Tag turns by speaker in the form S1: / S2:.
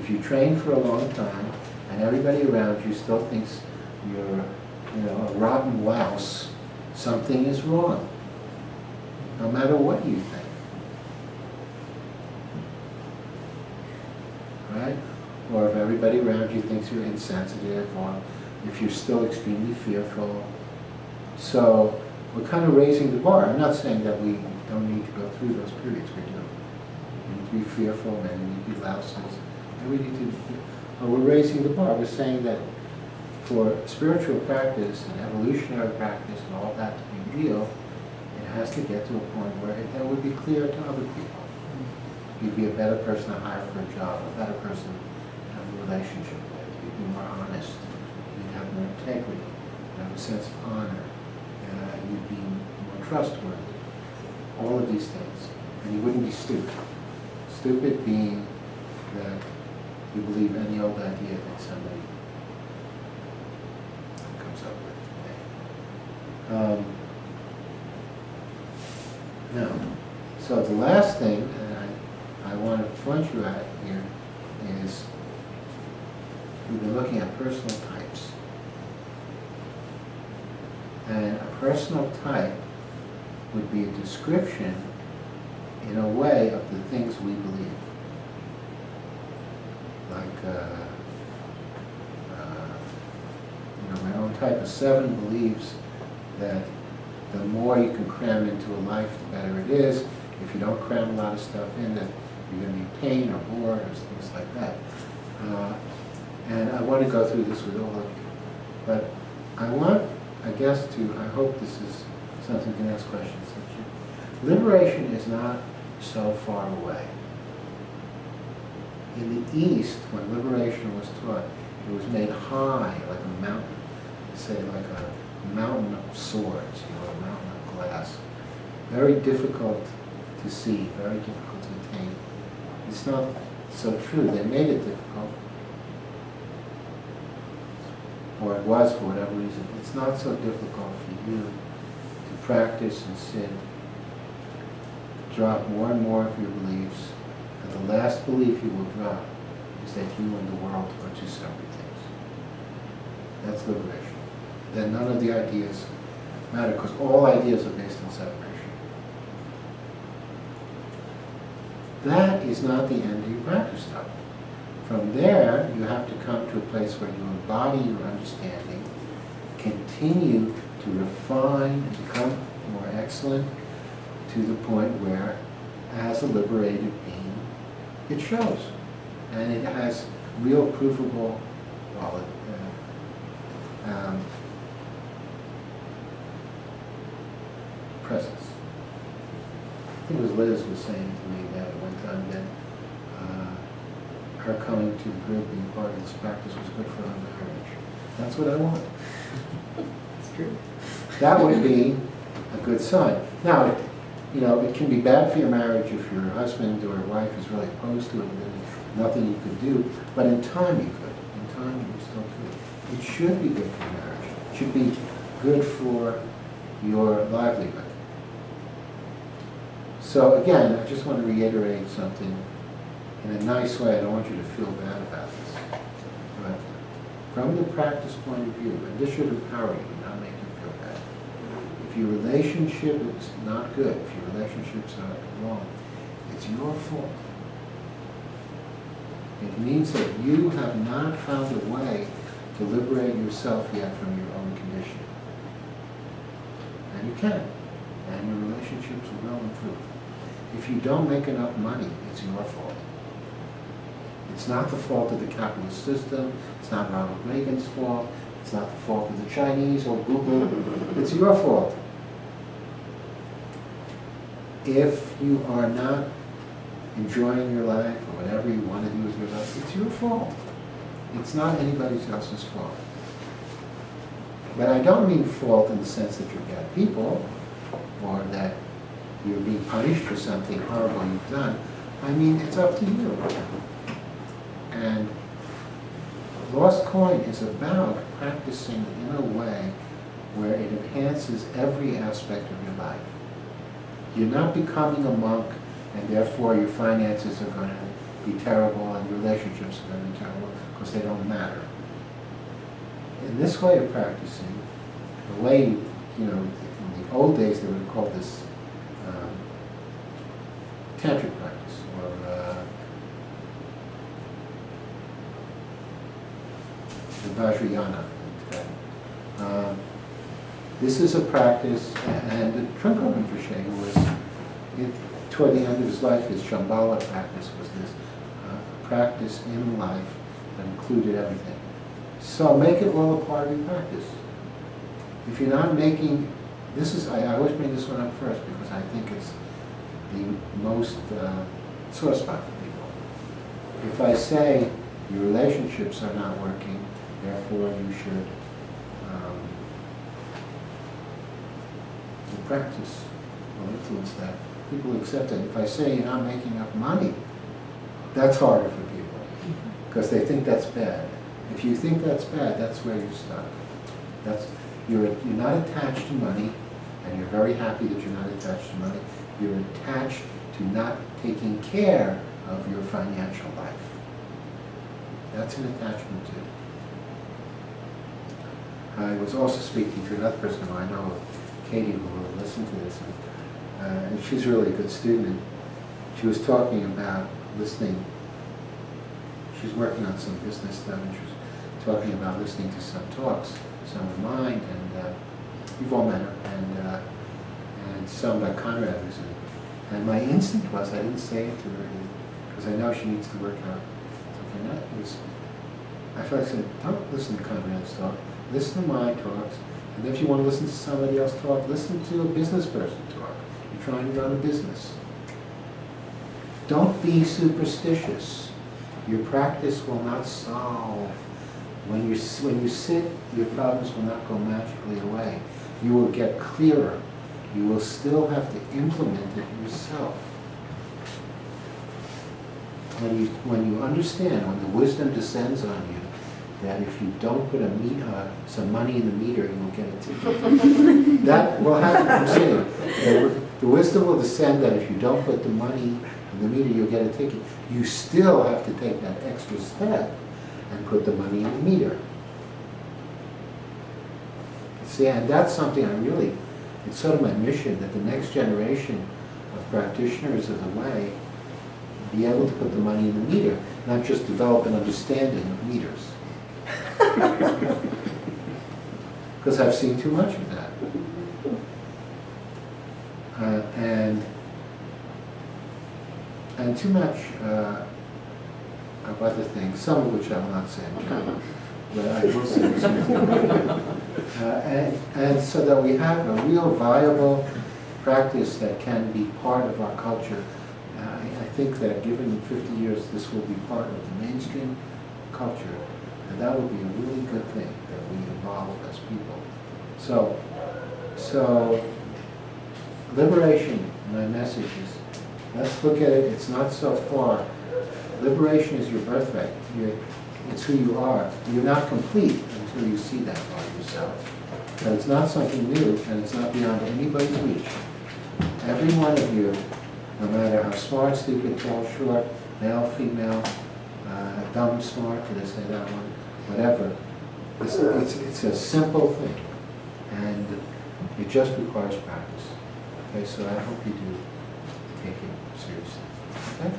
S1: If you train for a long time and everybody around you still thinks you're, a rotten louse, something is wrong, no matter what you think. Right? Or if everybody around you thinks you're insensitive, or if you're still extremely fearful. So we're kind of raising the bar. I'm not saying that we don't need to go through those periods. We do. We need to be fearful, and we need to be louses. And we need to, we're raising the bar. We're saying that for spiritual practice and evolutionary practice and all that to be real, it has to get to a point where that would be clear to other people. You'd be a better person to hire for a job, a better person to have a relationship with. You'd be more honest. You'd have more integrity. You'd have a sense of honor. You'd be more trustworthy. All of these things. And you wouldn't be stupid. Stupid being that you believe any old idea that somebody comes up with. Now, so the last thing that I want to point you at here is we've been looking at personal types. And a personal type would be a description, in a way, of the things we believe. Like, my own type of 7 believes that the more you can cram into a life, the better it is. If you don't cram a lot of stuff in, then you're going to be in pain or bored or things like that. And I want to go through this with all of you. But I want, I hope this is something you can ask questions. Liberation is not so far away. In the East, when liberation was taught, it was made high, like a mountain, say like a mountain of swords, a mountain of glass. Very difficult to see, very difficult to attain. It's not so true. They made it difficult. Or it was for whatever reason. It's not so difficult for you to practice and sit, drop more and more of your beliefs, and the last belief you will drop is that you and the world are two separate things. That's liberation. Then none of the ideas matter, because all ideas are based on separation. That is not the end of your practice, though. From there, you have to come to a place where you embody your understanding, continue to refine and become more excellent to the point where, as a liberated being, it shows. And it has real provable presence. I think it was Liz was saying to me that at one time that her coming to the group, being part of this practice, was good for her marriage. That's what I want.
S2: It's true.
S1: That would be a good sign. Now, it can be bad for your marriage if your husband or wife is really opposed to it and there's nothing you could do. But in time you could. In time you still could. It should be good for your marriage. It should be good for your livelihood. So again, I just want to reiterate something in a nice way. I don't want you to feel bad about this. But from the practice point of view, and this should empower you, not make you feel bad. If your relationship is not good, if your relationships are wrong, it's your fault. It means that you have not found a way to liberate yourself yet from your own condition. And you can. And your relationships will improve. If you don't make enough money, it's your fault. It's not the fault of the capitalist system. It's not Ronald Reagan's fault. It's not the fault of the Chinese or Google. It's your fault. If you are not enjoying your life or whatever you want to do with your life, it's your fault. It's not anybody else's fault. But I don't mean fault in the sense that you're bad people or that you're being punished for something horrible you've done. I mean, it's up to you. And Lost Coin is about practicing in a way where it enhances every aspect of your life. You're not becoming a monk and therefore your finances are going to be terrible and your relationships steps of every time because they don't matter. In this way of practicing, the way, in the old days they would have called this tantric practice, or the Vajrayana. This is a practice, and Trungpa Rinpoche was, toward the end of his life, his Shambhala practice was this practice in life that included everything. So make it all a part of your practice. If you're not making, I always bring this one up first because I think it's the most sore spot for people. If I say your relationships are not working, therefore you should the practice will influence that. People accept it. If I say you're not making enough money, that's harder for people because they think that's bad. If you think that's bad, that's where you're stuck. You're not attached to money, and you're very happy that you're not attached to money. You're attached to not taking care of your financial life. That's an attachment too. I was also speaking to another person who I know, Katie, who will listen to this, and she's really a good student. She was talking about listening. She's working on some business stuff, and she was talking about listening to some talks, some of mine, and you've all met her, and some by Conrad. And my instinct was, I didn't say it to her, because I know she needs to work out something like that. I felt like I said, don't listen to Conrad's talk, listen to my talks, and if you want to listen to somebody else talk, listen to a business person talk. You're trying to run a business. Don't be superstitious. Your practice will not solve. When you sit, your problems will not go magically away. You will get clearer. You will still have to implement it yourself. When you understand, when the wisdom descends on you, that if you don't put some money in the meter, you will get a ticket. That will happen from sitting. The wisdom will descend that if you don't put the money in the meter, you'll get a ticket. You still have to take that extra step and put the money in the meter. See, and that's something it's sort of my mission that the next generation of practitioners of the way be able to put the money in the meter, not just develop an understanding of meters. Because I've seen too much of that. And too much of other things, some of which I will not say, but I will say some. And so that we have a real viable practice that can be part of our culture. I think that given 50 years, this will be part of the mainstream culture, and that would be a really good thing that we evolve as people. So liberation, my message is, let's look at it, it's not so far. Liberation is your birthright. It's who you are. You're not complete until you see that part of yourself. But it's not something new, and it's not beyond anybody's reach. Every one of you, no matter how smart, stupid, tall, short, male, female, dumb, smart, did I say that one? Whatever. It's a simple thing, and it just requires practice. Okay, so I hope you do take it seriously. Okay?